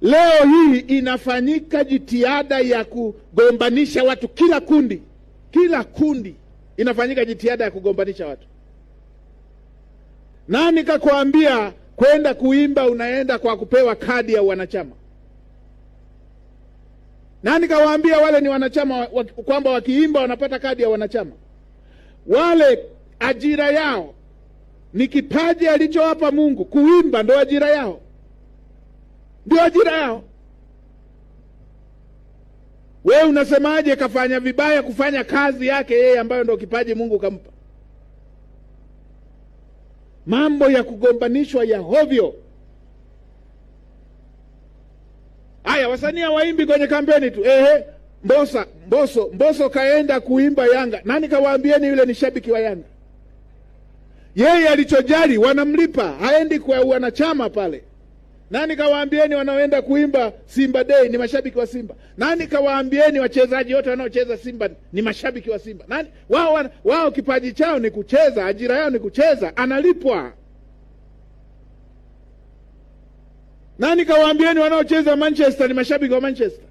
Leo hii inafanyika jitihada ya kugombanisha watu, kila kundi inafanyika jitihada ya kugombanisha watu. Nani kakwambia kwenda kuimba unaenda kwa kupewa kadi ya wanachama? Nani kawaambia wale ni wanachama kwamba wakiimba wanapata kadi ya wanachama? Wale ajira yao ni kipaji alichowapa Mungu, kuimba ndio ajira yao, ndio ajira yao. Wewe unasemaje kafanya vibaya kufanya kazi yake yeye ambayo ndio kipaji Mungu kampa? Mambo ya kugombanishwa ya hovyo. Haya, wasanii waimbi kwenye kampeni tu. Mbosso kaenda kuimba Yanga. Nani kawaambieni yule ni shabiki wa Yanga? Yeye alichojali wanamlipa, haendi kwa wanachama pale. Nani kawaambieni wanaoenda kuimba Simba Day ni mashabiki wa Simba? Nani kawaambieni wachezaji wote wanaocheza Simba ni mashabiki wa Simba? Nani? Wao kipaji chao ni kucheza, ajira yao ni kucheza, analipwa. Nani kawaambieni wanaocheza Manchester ni mashabiki wa Manchester?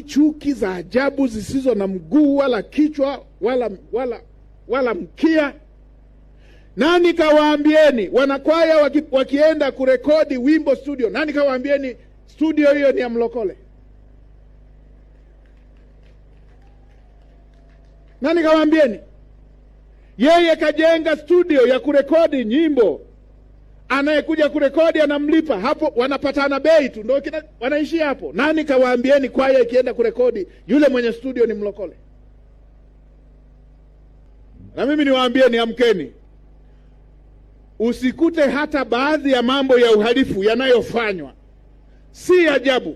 Chuki za ajabu zisizo na mguu wala kichwa wala mkia. Nani kawaambieni wanakwaya wakienda kurekodi wimbo studio, nani kawaambieni studio hiyo ni ya mlokole? Nani kawaambieni? Yeye kajenga studio ya kurekodi nyimbo, anayekuja kurekodi anamlipa, hapo wanapatana bei tu, ndio wanaishi hapo. Nani kawaambieni kwaya ikienda kurekodi yule mwenye studio ni mlokole? Na mimi niwaambieni, amkeni. Usikute hata baadhi ya mambo ya uhalifu yanayofanywa, si ajabu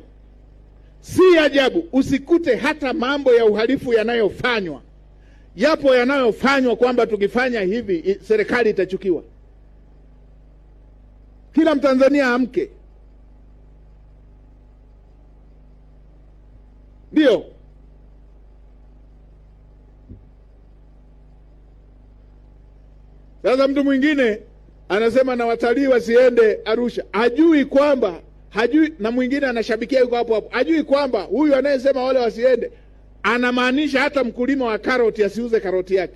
usikute hata mambo ya uhalifu yanayofanywa. Yapo yanayofanywa kwamba tukifanya hivi serikali itachukiwa. Kila Mtanzania amke. Ndio. Sasa mtu mwingine anasema na watalii wasiende Arusha. Hajui na mwingine anashabikia yuko hapo. Hajui kwamba huyu anayesema wale wasiende anamaanisha hata mkulima wa karoti asiuze karoti yake.